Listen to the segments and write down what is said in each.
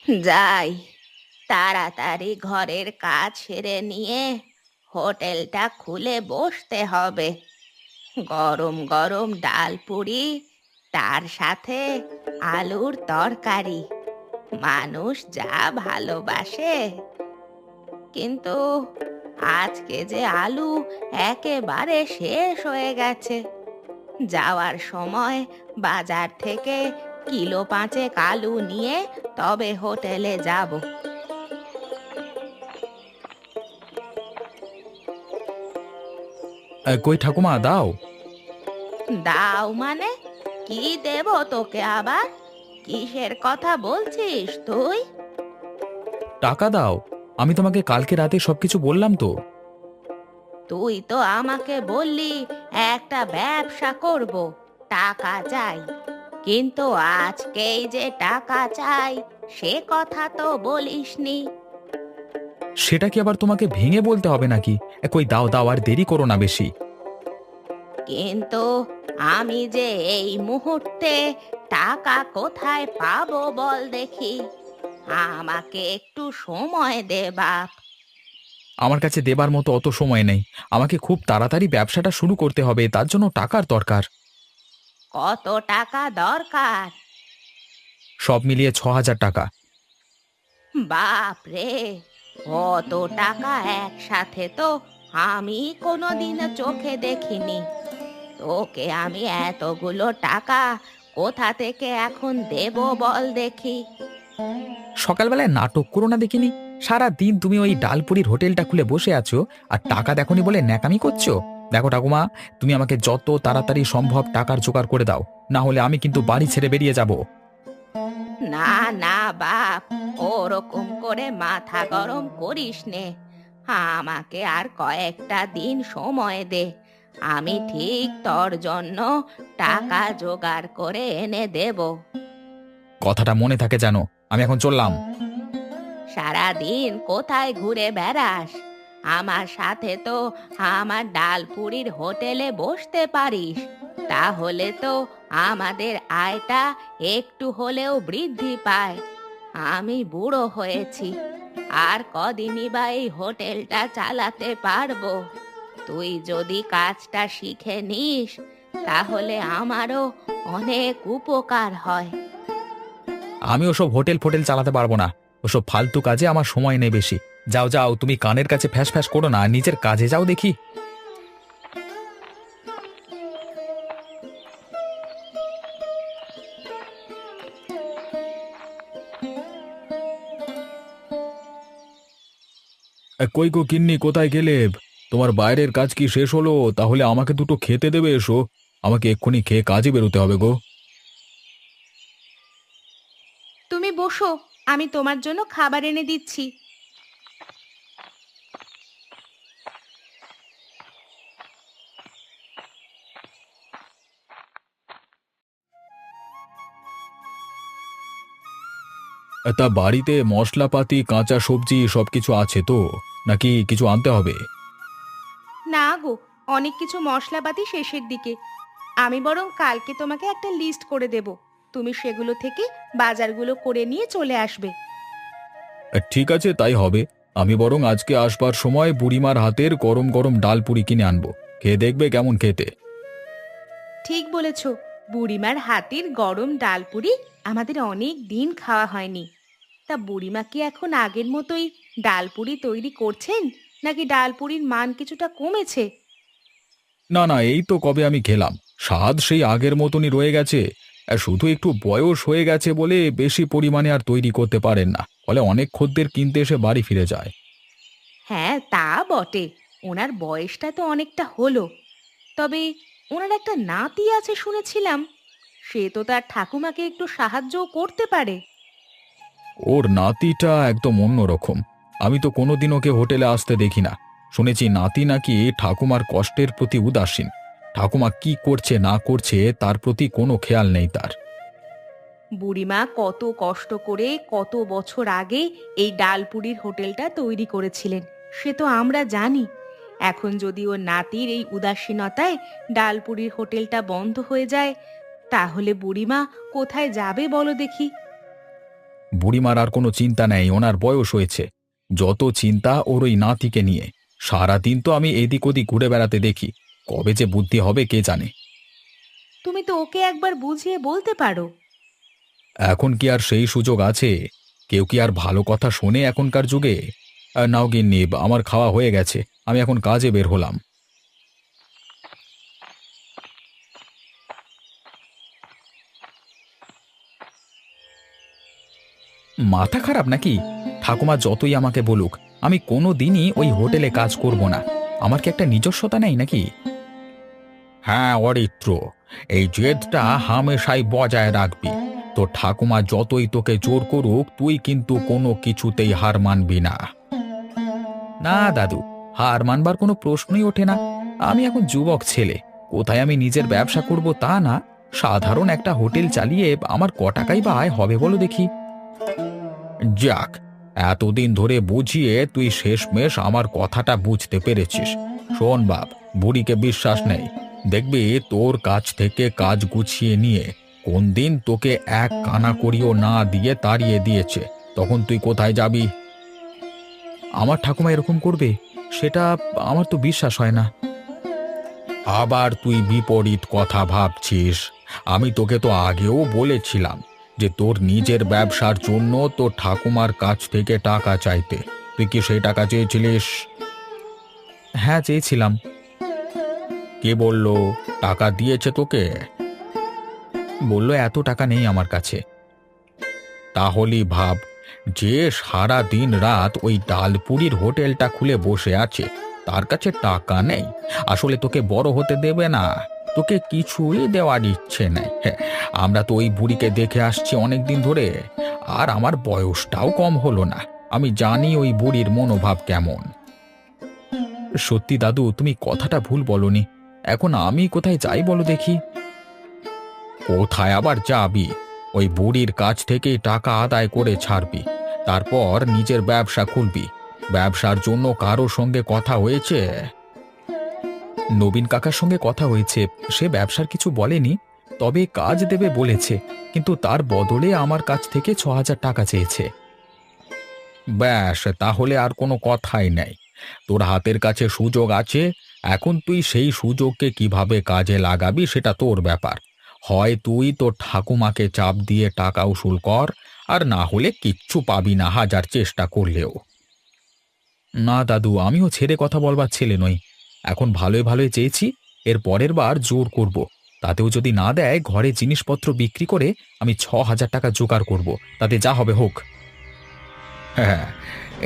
যাই, তাড়াতাড়ি ঘরের কাজ সেরে নিয়ে হোটেলটা খুলে বসতে হবে। গরম গরম ডাল পুরি, তার সাথে আলুর তরকারি, মানুষ যা ভালোবাসে। কিন্তু আজকে যে আলু একেবারে শেষ হয়ে গেছে। যাওয়ার সময় বাজার থেকে কিলো পাঁচেক আলু নিয়ে তবে হোটেলে যাব। কই ঠাকুমা দাও। দাও মানে? কি দেব তোকে আবার? কিসের কথা বলছিস তুই? টাকা দাও। আমি তোমাকে কালকে রাতে সবকিছু বললাম তো। তুই তো আমাকে বললি একটা ব্যবসা করব, টাকা চাই। কিন্তু আজকেই যে টাকা চাই সে কথা তো বলিসনি। সেটা কি আবার তোমাকে ভেঙে বলতে হবে নাকি? কই দাও দাও, আর দেরি করো না বেশি। কিন্তু আমি যে এই মুহূর্তে টাকা কোথায় পাবো বল দেখি। আমাকে একটু সময় দে বাপ। আমার কাছে দেবার মতো অত সময় নেই। আমাকে খুব তাড়াতাড়ি ব্যবসাটা শুরু করতে হবে, তার জন্য টাকার দরকার। কত টাকা দরকার? সব মিলিয়ে 6,000 টাকা। বাপ রে, অত টাকা একসাথে তো আমি কোনোদিন চোখে দেখিনি। তোকে আমি এতগুলো টাকা কোথা থেকে এখন দেব বল দেখি। সকালবেলায় নাটক করো না দেখিনি। সারা দিন তুমি ওই ডালপুরির হোটেলটা খুলে বসে আছো, আর টাকা দেখনি বলে ন্যাকামি করছো। দেখো ঠাকুমা, তুমি আমাকে যত তাড়াতাড়ি সম্ভব টাকার জোগাড় করে দাও, না হলে আমি কিন্তু বাড়ি ছেড়ে বেরিয়ে যাব। না না বাপ, ওরকম করে মাথা গরম করিস নে। আমাকে আর কয়েকটা দিন সময় দে, আমি ঠিক তোর জন্য টাকা জোগাড় করে এনে দেব। কথাটা মনে থাকে জানো। আমি এখন চললাম। সারাদিন কোথায় ঘুরে বেড়াস? আমার সাথে তো আমার ডালপুরির হোটেলে বসতে পারিস। তাহলে তো আমাদের আয়টা একটু হলেও বৃদ্ধি পায়। আমি বুড়ো হয়েছি, আর কদিনই বা এই হোটেলটা চালাতে পারবো। তুই যদি কাজটা শিখে নিস তাহলে আমারও অনেক উপকার হয়। আমি ওসব হোটেল ফোটেল চালাতে পারবো না। ওসব ফালতু কাজে আমার সময় নেই বেশি। যাও যাও, তুমি কানের কাছে ফ্যাস ফ্যাস করো না, নিজের কাজে যাও দেখি। কই গো গিন্নি, কোথায় গেলে? তোমার বাইরের কাজ কি শেষ হলো? তাহলে আমাকে দুটো খেতে দেবে, এসো। আমাকে এক্ষুনি খেয়ে কাজে বেরোতে হবে গো। তুমি বসো, আমি তোমার জন্য খাবার এনে দিচ্ছি। তা বাড়িতে মশলাপাতি কাঁচা সবজি সবকিছু আছে তো, নাকি কিছু আনতে হবে? না গো, অনেক কিছু মশলাপাতি শেষের দিকে। আমি বরং কালকে তোমাকে একটা লিস্ট করে দেব, তুমি সেগুলো থেকে বাজারগুলো করে নিয়ে চলে আসবে। ঠিক আছে, তাই হবে। আমি বরং আজকে আসবার সময় বুড়িমার হাতের গরম গরম ডাল পুরি কিনে আনবো। খেয়ে দেখবে কেমন খেতে। ঠিক বলেছ, বুড়িমার হাতের গরম ডালপুরি আমাদের অনেক দিন খাওয়া হয়নি। তা বুড়িমা কি এখন আগের মতোই ডালপুরি তৈরি করছেন, নাকি ডালপুরির মান কিছুটা কমেছে? না না, এই তো কবে আমি খেলাম। স্বাদ সেই আগের মতনই রয়ে গেছে। শুধু একটু বয়স হয়ে গেছে বলে বেশি পরিমাণে আর তৈরি করতে পারেন না, ফলে অনেক খদ্দের কিনতে এসে বাড়ি ফিরে যায়। হ্যাঁ তা বটে, ওনার বয়সটা তো অনেকটা হলো। তবে ওনার একটা নাতি আছে শুনেছিলাম, সে তো তার ঠাকুমাকে একটু সাহায্যও করতে পারে। ওর নাতিটা একদম অন্যরকম। আমি তো কোনোদিন ওকে হোটেলে আসতে দেখি না। শুনেছি নাতি নাকি ঠাকুমার কষ্টের প্রতি উদাসীন। ঠাকুমা কি করছে না করছে তার প্রতি কোনো খেয়াল নেই তার। বুড়িমা কত কষ্ট করে কত বছর আগে এই ডালপুরির হোটেলটা তৈরি করেছিলেন সে তো আমরা জানি। এখন যদি ওর নাতির এই উদাসীনতায় ডালপুরির হোটেলটা বন্ধ হয়ে যায়, তাহলে বুড়িমা কোথায় যাবে বলো দেখি। বুড়িমার আর কোনো চিন্তা নেই, ওনার বয়স হয়েছে। যত চিন্তা ওর ওই নাতিকে নিয়ে। সারাদিন তো আমি এদিক ওদিক ঘুরে বেড়াতে দেখি। কবে যে বুদ্ধি হবে কে জানে। তুমি তো ওকে একবার বুঝিয়ে বলতে পারো। এখন কি আর সেই সুযোগ আছে? কেউ কি আর ভালো কথা শোনে এখনকার যুগে? নাও গিন্নি, আমার খাওয়া হয়ে গেছে, আমি এখন কাজে বের হলাম। মাথা খারাপ নাকি? ঠাকুমা যতই আমাকে বলুক, আমি কোনো দিনই ওই হোটেলে কাজ করব না। আমার কি একটা নিজস্বতা নেই নাকি? হ্যাঁ অরিত্র, এই জেদটা হামেশাই বজায় রাখবি। তো ঠাকুমা যতই তোকে জোর করুক, তুই কিন্তু কোনো কিছুতেই হার মানবি না। না দাদু, হার মানবার কোনো প্রশ্নই ওঠে না। আমি এখন যুবক ছেলে, কোথায় আমি নিজের ব্যবসা করব তা না, সাধারণ একটা হোটেল চালিয়ে আমার ক টাকাই বা আয় হবে বলো দেখি। যাক, এতদিন ধরে বুঝিয়ে তুই শেষমেশ আমার কথাটা বুঝতে পেরেছিস। শোন বাপ, বুড়িকে বিশ্বাস নেই। দেখবি তোর কাছ থেকে কাজ গুছিয়ে নিয়ে কোন দিন তোকে এক কানা করিও না দিয়ে তাড়িয়ে দিয়েছে, তখন তুই কোথায় যাবি? আমার ঠাকুমা এরকম করবে, সেটা আমার তো বিশ্বাস হয় না। আবার তুই বিপরীত কথা ভাবছিস। আমি তোকে তো আগেও বলেছিলাম যে তোর নিজের ব্যবসার জন্য তোর ঠাকুমার কাছ থেকে টাকা চাইতে। তুই কি সেই টাকা চেয়েছিলিস? হ্যাঁ চেয়েছিলাম। কে বলল? টাকা দিয়েছে তোকে? বলল এত টাকা নেই আমার কাছে। তাহলেই ভাব, যে সারা দিন রাত ওই ডালপুরির হোটেলটা খুলে বসে আছে, তার কাছে টাকা নেই। আসলে তোকে বড় হতে দেবে না, তোকে কিছুই দেওয়ার ইচ্ছে নেই। হ্যাঁ, আমরা তো ওই বুড়িকে দেখে আসছি অনেক দিন ধরে, আর আমার বয়সটাও কম হলো না। আমি জানি ওই বুড়ির মনোভাব কেমন। সত্যি দাদু, তুমি কথাটা ভুল বলনি। এখন আমি কোথায় যাই বলো দেখি? কোথায় আবার যাবি? ওই বুড়ির কাছ থেকে টাকা আদায় করে ছাড়বি, তারপর নিজের ব্যবসা খুলবি। ব্যবসার জন্য কারো সঙ্গে কথা হয়েছে? নবীন কাকার সঙ্গে কথা হয়েছে, সে ব্যবসার কিছু বলেনি, তবে কাজ দেবে বলেছে, কিন্তু তার বদলে আমার কাছ থেকে ৬,০০০ টাকা চেয়েছে। ব্যাস, তাহলে আর কোনো কথাই নেই। তোর হাতের কাছে সুযোগ আছে, এখন তুই সেই সুযোগকে কিভাবে কাজে লাগাবি সেটা তোর ব্যাপার। হয় তুই তোর ঠাকুমাকে চাপ দিয়ে টাকা উসুল কর, আর না হলে কিচ্ছু পাবি না হাজার চেষ্টা করলেও। না দাদু, আমিও ছেড়ে কথা বলবার ছেলে নই। এখন ভালোই ভালোই চেয়েছি, এর পরের বার জোর করব। তাতেও যদি না দেয়, ঘরে জিনিসপত্র বিক্রি করে আমি ৬,০০০ টাকা জোগাড় করব, তাতে যা হবে হোক। হ্যাঁ,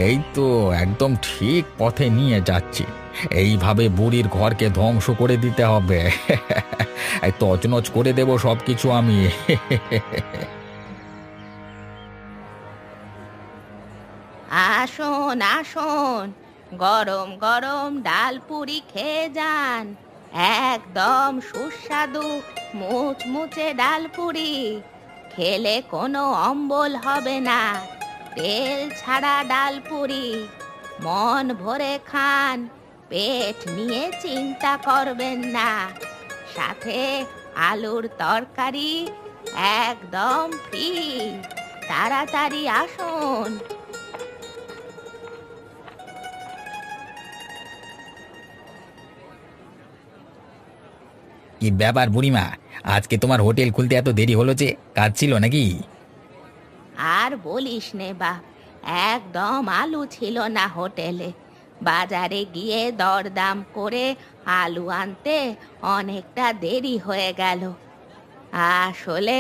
এই তো একদম ঠিক পথে নিয়ে যাচ্ছি। এইভাবে বুড়ির ঘরকে ধ্বংস করে দিতে হবে। এই তছনছ করে দেব সবকিছু আমি। আসুন আসুন, গরম গরম ডাল পুরি খেয়ে যান। একদম সুস্বাদু মুচমুচে ডাল পুরি, খেলে কোনো অম্বল হবে না। তেল ছাড়া ডাল পুরি, মন ভরে খান, পেট নিয়ে চিন্তা করবেন না। সাথে আলুর তরকারি একদম ফ্রি। তাড়াতাড়ি আসুন। কি ব্যাপার বুড়িমা, আজকে তোমার হোটেল খুলতে এত দেরি হলো যে? কাজ ছিল নাকি? আর বলিস নে বা, একদম আলু ছিল না হোটেলে। বাজারে গিয়ে দরদাম করে আলু আনতে অনেকটা দেরি হয়ে গেল। আসলে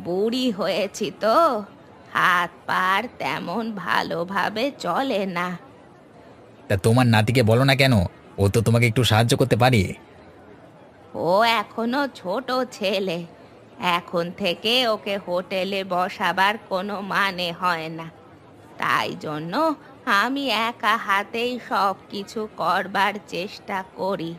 বুড়ি হয়েছি তো, হাত পার তেমন ভালোভাবে চলে না। তা তোমার নাতিকে বলো না কেন, ও তো তোমাকে একটু সাহায্য করতে পারে। ও এখনো ছোট ছেলে, এখন থেকে ওকে হোটেলে বসাবার কোনো মানে হয় না। তাই জন্য আমি একা হাতেই সব কিছু করবার চেষ্টা করি।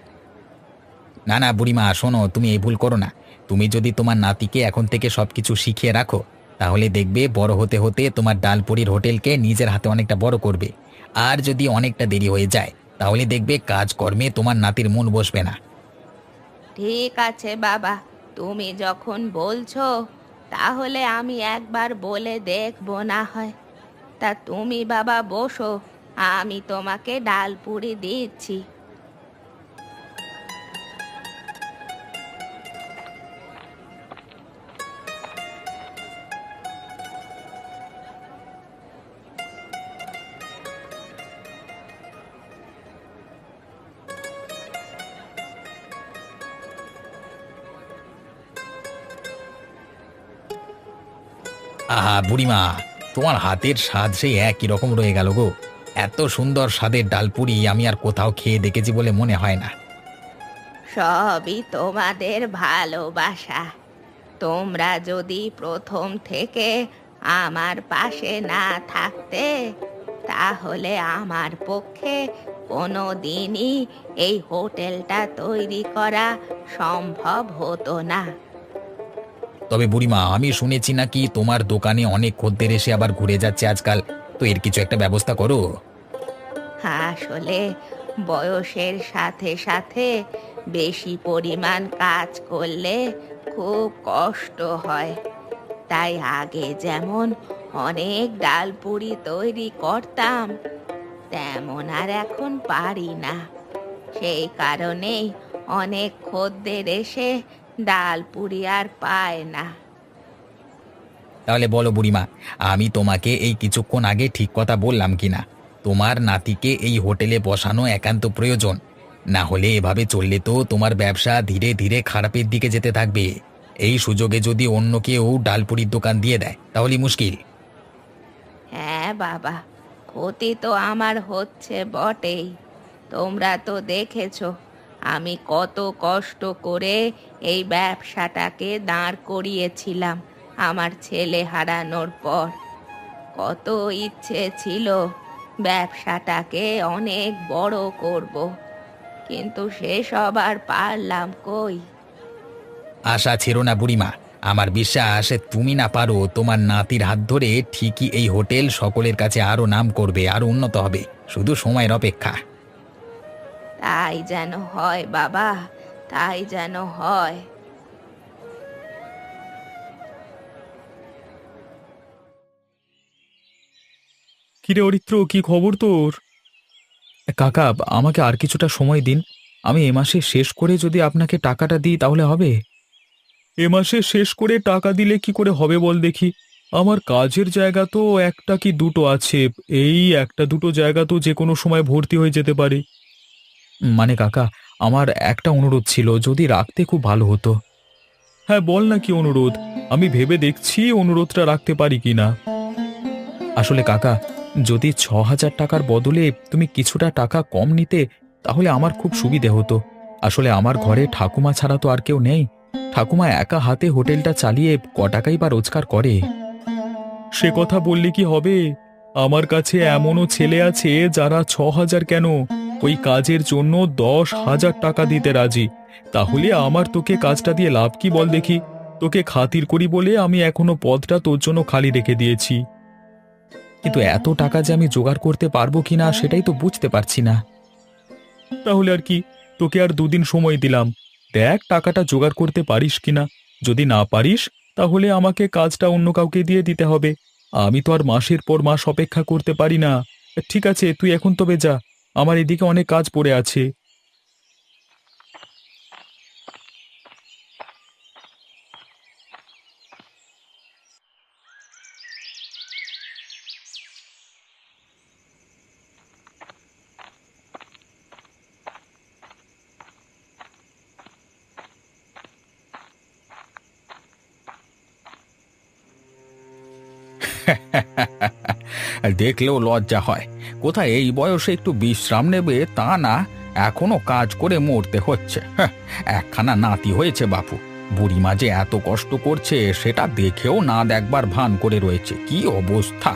না না বুড়িমা, শোনো, তুমি এই ভুল করো না। তুমি যদি তোমার নাতিকে এখন থেকে সবকিছু শিখিয়ে রাখো, তাহলে দেখবে বড় হতে হতে তোমার ডালপুরির হোটেলকে নিজের হাতে অনেকটা বড় করবে। আর যদি অনেকটা দেরি হয়ে যায়, তাহলে দেখবে কাজকর্মে তোমার নাতির মন বসবে না। ঠিক আছে বাবা, তুমি যখন বলছো তাহলে আমি একবার বলে দেখবো না হয়। তা তুমি বাবা বসো, আমি তোমাকে ডাল পুরি দিচ্ছি। আহা বুড়িমা, তোমার হাতের স্বাদ সেই একই রকম রয়ে গেল গো। এত সুন্দর স্বাদের ডালপুরি আমি আর কোথাও খেয়ে দেখেছি বলে মনে হয় না। সবই তোমাদের ভালোবাসা। তোমরা যদি প্রথম থেকে আমার পাশে না থাকতে, তাহলে আমার পক্ষে কোনো দিনই এই হোটেলটা তৈরি করা সম্ভব হতো না। তবে বুড়িমা, আমি শুনেছি নাকি তোমার দোকানে অনেক খদ্দের এসে আবার ঘুরে যাচ্ছে আজকাল। তো এর কিছু একটা ব্যবস্থা করো। আসলে বয়সের সাথে সাথে বেশি পরিমাণ কাজ করলে খুব কষ্ট হয়। তাই আগে যেমন অনেক ডালপুরি তৈরি করতাম, তেমন আর এখন পারি না। সেই কারণেই অনেক খদ্দের এসে ডালপুরি আর পায় না। তাহলে বলো বুড়িমা, আমি তোমাকে এই কিছুক্ষণ আগে ঠিক কথা বললাম কিনা? তোমার নাতিকে এই হোটেলে বসানো একান্ত প্রয়োজন। না হলে এভাবে চললে তো তোমার ব্যবসা ধীরে ধীরে খারাপের দিকে যেতে থাকবে। এই সুযোগে যদি অন্য কেউ ডালপুরির দোকান দিয়ে দেয় তাহলে মুশকিল। হ্যাঁ বাবা, ক্ষতি তো আমার হচ্ছে বটেই। তোমরা তো দেখেছো আমি কত কষ্ট করে এই ব্যবসাটাকে দাঁড় করিয়েছিলাম আমার ছেলে হারানোর পর। কত ইচ্ছে ছিল ব্যবসাটাকে অনেক বড় করব, কিন্তু সেসব আর পারলাম কই। আশা ছেড়ো না বুড়িমা। আমার বিশ্বাস তুমি না পারো তোমার নাতির হাত ধরে ঠিকই এই হোটেল সকলের কাছে আরো নাম করবে, আরো উন্নত হবে। শুধু সময়ের অপেক্ষা। তাই যেন হয় বাবা, তাই যেন হয়। কিরে অরিত্র, কি খবর তোর? কাকা, আমাকে আর কিছুটা সময় দিন। আমি এ মাসে শেষ করে যদি আপনাকে টাকাটা দিই তাহলে হবে? এ মাসে শেষ করে টাকা দিলে কি করে হবে বল দেখি? আমার কাজের জায়গা তো একটা কি দুটো আছে। এই একটা দুটো জায়গা তো যে কোনো সময় ভর্তি হয়ে যেতে পারে। মানে কাকা, আমার একটা অনুরোধ ছিল, যদি রাখতে খুব ভালো হতো। হ্যাঁ বল না, কি অনুরোধ? আমি ভেবে দেখছি অনুরোধটা রাখতে পারি কিনা। আসলে কাকা, যদি ৬,০০০ টাকার বদলে তুমি কিছুটা টাকা কম নিতে তাহলে আমার খুব সুবিধে হতো। আসলে আমার ঘরে ঠাকুমা ছাড়া তো আর কেউ নেই। ঠাকুমা একা হাতে হোটেলটা চালিয়ে ক টাকাই বা রোজগার করে। সে কথা বললে কি হবে? আমার কাছে এমনও ছেলে আছে যারা ৬,০০০ কেন, ওই কাজের জন্য ১০,০০০ টাকা দিতে রাজি। তাহলে আমার তোকে কাজটা দিয়ে লাভ কি বল দেখি? তোকে খাতির করি বলে আমি এখনো পদটা তোর জন্য খালি রেখে দিয়েছি। কিন্তু এত টাকা যে আমি জোগাড় করতে পারবো কিনা সেটাই তো বুঝতে পারছি না। তাহলে আর কি, তোকে আর ২ দিন সময় দিলাম। দেখ টাকাটা জোগাড় করতে পারিস কিনা। যদি না পারিস তাহলে আমাকে কাজটা অন্য কাউকে দিয়ে দিতে হবে। আমি তো আর মাসের পর মাস অপেক্ষা করতে পারি না। ঠিক আছে, তুই এখন তবে যা। আমার এদিকে অনেক কাজ পড়ে আছে। দেখলেও লজ্জা হয়। কোথায় এই বয়সে একটু বিশ্রাম নেবে তা না, এখনো কাজ করে মরতে হচ্ছে। হ্যাঁ, একখানা নাতি হয়েছে বাপু। বুড়িমা যে এত কষ্ট করছে সেটা দেখেও না দেখবার ভান করে রয়েছে। কি অবস্থা!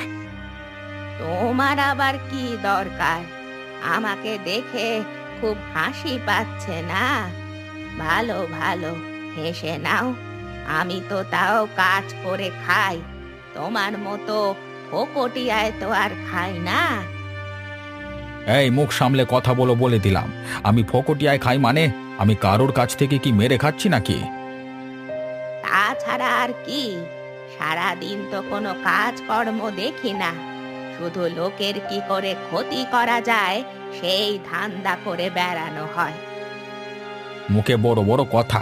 তোমার আবার কি দরকার? আমাকে দেখে খুব হাসি পাচ্ছে না? ভালো ভালো, হেসে নাও। আমি তো তাও কাজ করে খাই, তোমার মতো ফোকটিয়ায় তো আর খাই না। এই মুখ সামলে কথা বলো বলে দিলাম। আমি ফকটিয়ায় খাই মানে? আমি কারোর কাছ থেকে কি মেরে খাচ্ছি নাকি? তাছাড়া আর কি? সারাদিন তো কোনো কাজকর্ম দেখি না, শুধু লোকের কি করে ক্ষতি করা যায় সেই ধান্দা করে বেড়ানো হয়। মুখে বড় বড় কথা।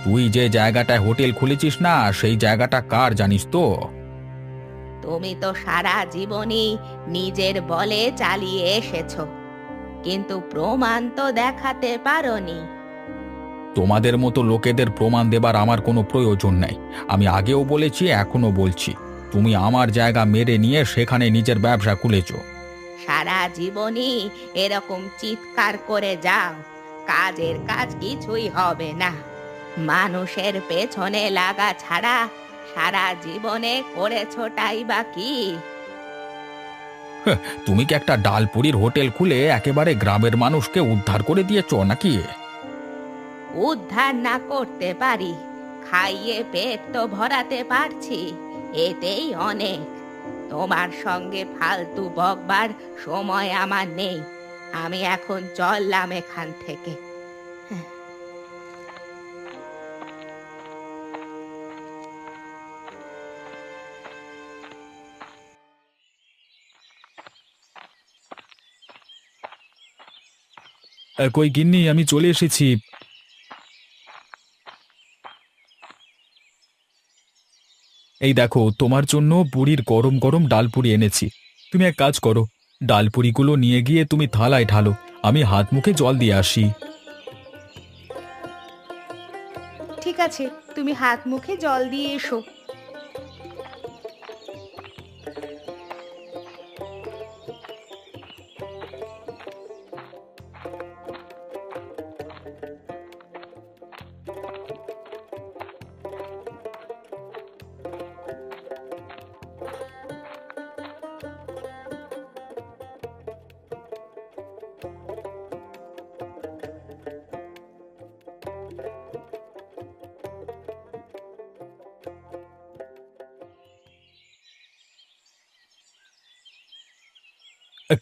তুই যে জায়গাটায় হোটেল খুলেছিস না সেই জায়গাটা কার জানিস তো? তুমি তো সারা জীবনই নিজের বলে চালিয়ে এসেছো, কিন্তু প্রমাণ তো দেখাতে পারোনি। তোমাদের মতো লোকেদের প্রমাণ দেবার আমার কোনো প্রয়োজন নেই। আমি আগেও বলেছি, এখনো বলছি, তুমি আমার জায়গা মেরে নিয়ে সেখানে নিজের ব্যবসা খুলেছো। সারা জীবনই এরকম চিৎকার করে যাও, কাজের কাজ কিছুই হবে না। মানুষের পেছনে লাগা ছাড়া সারা জীবনে করেছোটাই বা কি? তুমি কি একটা ডালপুরির হোটেল খুলে একেবারে গ্রামের মানুষকে উদ্ধার করে দিয়েছো নাকি? উদ্ধার না করতে পারি, খাইয়ে পেট তো ভরাতে পারছি, এতেই অনেক। তোমার সঙ্গে ফালতু বকবার সময় আমার নেই, আমি এখন চললাম এখান থেকে। কই গিন্নি, আমি চলে এসেছি। এই দেখো, তোমার জন্য বুড়ির গরম গরম ডালপুরি এনেছি। তুমি এক কাজ করো, ডালপুরিগুলো নিয়ে গিয়ে তুমি থালায় ঢালো, আমি হাত মুখে জল দিয়ে আসি। ঠিক আছে, তুমি হাত মুখে জল দিয়ে এসো।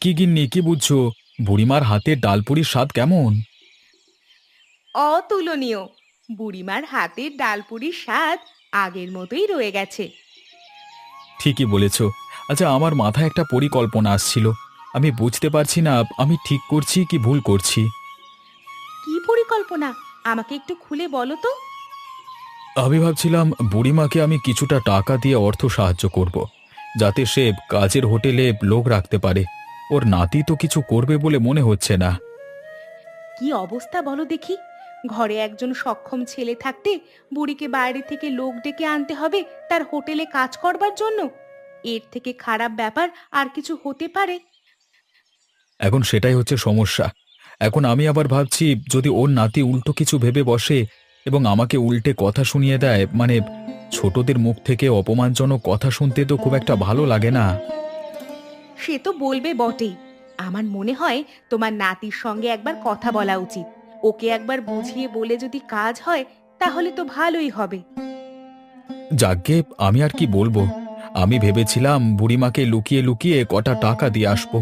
কি গিন্নি, কি বুঝছো? বুড়িমার হাতের ডালপুরির স্বাদ কেমন? অতুলনীয়। বুড়িমার হাতের ডালপুরির স্বাদ আগের মতোই রয়ে গেছে। ঠিকই বলেছ। আচ্ছা, আমার মাথায় একটা পরিকল্পনা আসছিল, আমি বুঝতে পারছি না আমি ঠিক করছি কি ভুল করছি। কি পরিকল্পনা? আমাকে একটু খুলে বলো তো। আমি ভাবছিলাম বুড়িমাকে আমি কিছুটা টাকা দিয়ে অর্থ সাহায্য করব, যাতে সে কাজের হোটেলে লোক রাখতে পারে। ওর নাতি তো কিছু করবে বলে মনে হচ্ছে না। কি অবস্থা বলো দেখি! ঘরে একজন সক্ষম ছেলে থাকতে বুড়িকে বাইরে থেকে লোক ডেকে আনতে হবে তার হোটেলে কাজ করবার জন্য? এর থেকে খারাপ ব্যাপার আর কিছু হতে পারে? এখন সেটাই হচ্ছে সমস্যা। এখন আমি আবার ভাবছি, যদি ওর নাতি উল্টো কিছু ভেবে বসে এবং আমাকে উল্টে কথা শুনিয়ে দেয়, মানে ছোটদের মুখ থেকে অপমানজনক কথা শুনতে তো খুব একটা ভালো লাগে না। সে তো বলবে বটেই। আমার মনে হয় তোমার নাতির সঙ্গে একবার কথা বলা উচিত। ওকে একবার বুঝিয়ে বলে যদি কাজ হয় তাহলে তো ভালোই হবে। যাগ্গে, আমি আর কি বলবো। আমি ভেবেছিলাম বুড়িমাকে লুকিয়ে লুকিয়ে কটা টাকা দিয়ে আসবো,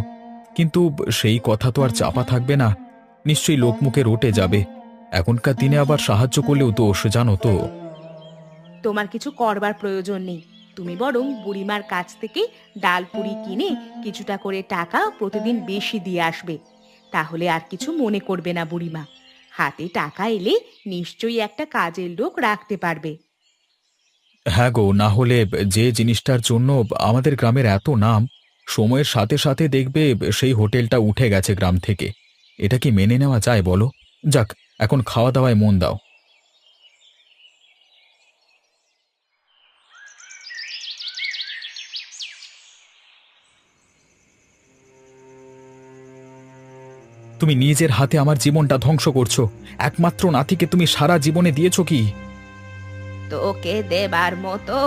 কিন্তু সেই কথা তো আর চাপা থাকবে না, নিশ্চয়ই লোকমুখে রটে যাবে। এখনকার দিনে আবার সাহায্য করলেও দোষ, জানো তো। তোমার কিছু করবার প্রয়োজন নেই। তুমি বরং বুড়িমার কাছ থেকে ডালপুরি কিনে কিছুটা করে টাকা প্রতিদিন বেশি দিয়ে আসবে। তাহলে আর কিছু মনে করবে না বুড়িমা। হাতে টাকা এলে নিশ্চয়ই একটা কাজের লোক রাখতে পারবে। হ্যাঁ গো, না হলে যে জিনিসটার জন্য আমাদের গ্রামের এত নাম, সময়ের সাথে সাথে দেখবে সেই হোটেলটা উঠে গেছে গ্রাম থেকে। এটা কি মেনে নেওয়া যায় বলো? যাক, এখন খাওয়া দাওয়ায় মন দাও। তুমি নিজের হাতে আমার জীবনটা ধ্বংস করছো। একমাত্র নাতিকে তুমি সারা জীবনে দিয়েছো কি? তোকে দেবার মতো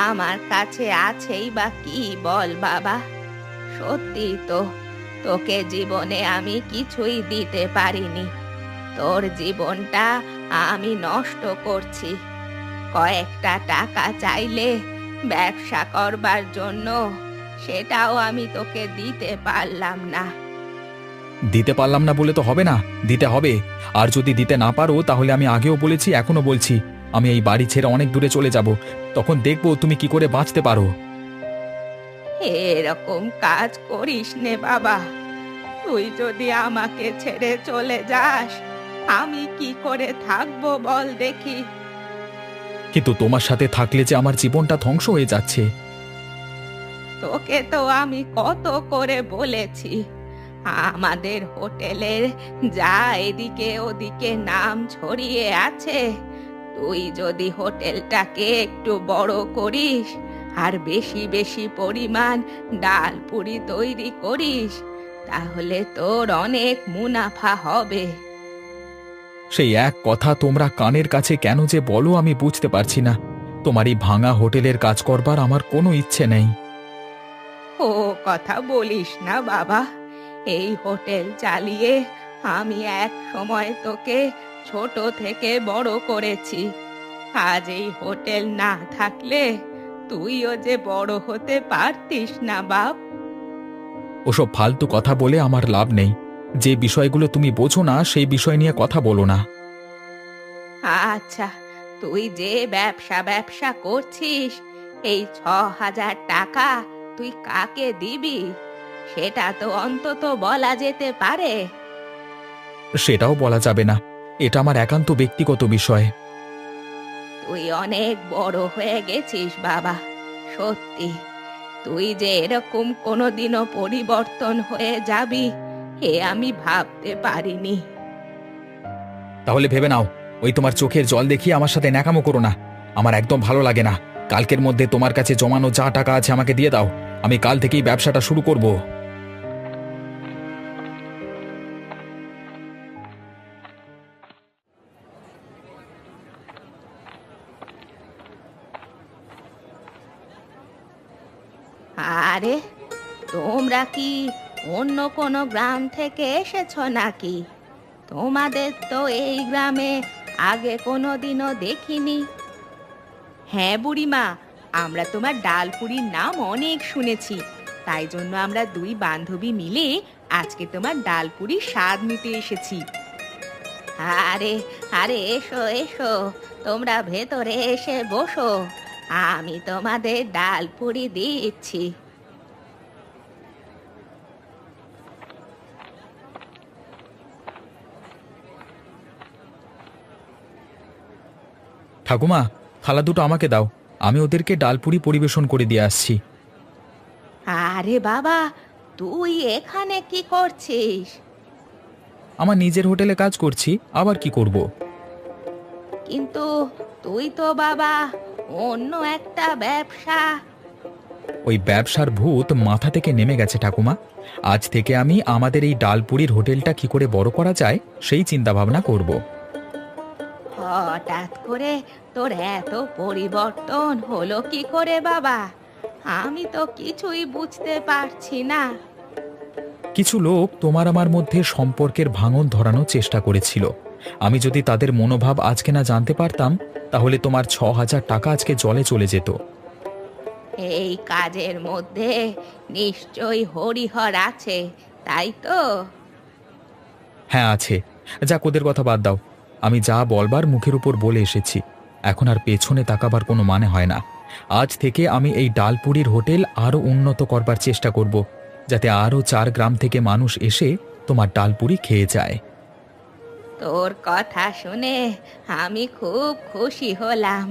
আমার কাছে আছেই বা কি বল বাবা। সত্যি তো, তোকে জীবনে আমি কিছুই দিতে পারিনি। তোর জীবনটা আমি নষ্ট করছি। কয়েকটা টাকা চাইলে ব্যবসা করবার জন্য, সেটাও আমি তোকে দিতে পারলাম না। দিতে পারলাম না বলে তো হবে না, দিতে হবে। আর যদি দিতে না পারো তাহলে আমি আগেও বলেছি, এখনো বলছি, আমি এই বাড়ি ছেড়ে অনেক দূরে চলে যাব। তখন দেখবো তুমি কি করে বাঁচতে পারো। এরকম কাজ করিস নে বাবা। তুই যদি আমাকে ছেড়ে চলে যাস, আমি কি করে থাকবো বল দেখি। কিন্তু তোমার সাথে থাকলে যে আমার জীবনটা ধ্বংস হয়ে যাচ্ছে। তোকে তো আমি কত করে বলেছি, আমাদের হোটেলের যা এদিকে ওদিকে নাম ছড়িয়ে আছে, তুই যদি হোটেলটাকে একটু বড় করিস আর বেশি বেশি পরিমাণ ডাল পুরি তৈরি করিস, তাহলে তোর অনেক মুনাফা হবে। সেই এক কথা তোমরা কানের কাছে কেন যে বলো আমি বুঝতে পারছি না। তোমার এই ভাঙা হোটেলের কাজ করবার আমার কোনো ইচ্ছে নেই। ও কথা বলিস না বাবা। এই হোটেল চালিয়ে আমি এক সময় তোকে ছোট থেকে বড় করেছি। আজ এই হোটেল না থাকলে তুইও যে বড় হতে পারতিস না বাপ। ওসব ফালতু কথা বলে আমার লাভ নেই। যে বিষয়গুলো তুমি বোঝো না সেই বিষয় নিয়ে কথা বলো না। আচ্ছা, তুই যে ব্যবসা ব্যবসা করছিস, এই 6,000 টাকা তুই কাকে দিবি সেটা তো অন্তত বলা যেতে পারে। সেটাও বলা যাবে না, এটা আমার একান্ত ব্যক্তিগত বিষয়। তুই অনেক বড় হয়ে গেছিস বাবা, সত্যি। তুই যে এরকম কোনোদিনও পরিবর্তন হয়ে যাবি এ আমি ভাবতে পারিনি। তাহলে ভেবে নাও, ওই তোমার চোখের জল দেখিয়ে আমার সাথে ন্যাকামো করো না। আমার একদম ভালো লাগে না। কালকের মধ্যে তোমার কাছে জমানো যা টাকা আছে আমাকে দিয়ে দাও। আমি কাল থেকেই ব্যবসাটা শুরু করব। আরে, তোমরা কি অন্য কোনো গ্রাম থেকে এসেছো নাকি? তোমাদের তো এই গ্রামে আগে কোনোদিনও দেখিনি। হ্যাঁ বুড়িমা, আমরা তোমার ডালপুরির নাম অনেক শুনেছি, তাই জন্য আমরা দুই বান্ধবী মিলে আজকে তোমার ডালপুরির স্বাদ নিতে এসেছি। আরে আরে, এসো এসো, তোমরা ভেতরে এসে বসো, আমি তোমাদের ডালপুরি দিচ্ছি। ঠাকুমা, থালা দুটো আমাকে দাও। আমি ওদেরকে ডালপুরি পরিবেশন করে দিয়ে আসছি। আরে বাবা, তুই এখানে কি করছিস? আমার নিজের হোটেলে কাজ করছি, আবার কি করব। কিন্তু তুই তো বাবা অন্য একটা ব্যবসা। ওই ব্যবসার ভূত মাথা থেকে নেমে গেছে ঠাকুমা। আজ থেকে আমি আমাদের এই ডালপুরির হোটেলটা কি করে বড় করা যায় সেই চিন্তা ভাবনা করব। হঠাৎ করে তোর এত পরিবর্তন হলো কি করে বাবা? আমি তো কিছুই বুঝতে পারছি না। কিছু লোক তোমার আমার মধ্যে সম্পর্কের ভাঙন ধরানোর চেষ্টা করেছিল। আমি যদি তাদের মনোভাব আজকে না জানতে পারতাম, তাহলে তোমার 6,000 টাকা আজকে জলে চলে যেত। এই কাজের মধ্যে নিশ্চয়ই হরিহর আছে, তাই তো? হ্যাঁ আছে। যাক, ওদের কথা বাদ দাও। আমি যা বলবার মুখের উপর বলে এসেছি, এখন আর পেছনে তাকাবার কোনো মানে হয় না। আজ থেকে আমি এই ডালপুরির হোটেল আরও উন্নত করবার চেষ্টা করব, যাতে আরও 4 গ্রাম থেকে মানুষ এসে তোমার ডালপুরি খেয়ে যায়। তোর কথা শুনে আমি খুব খুশি হলাম।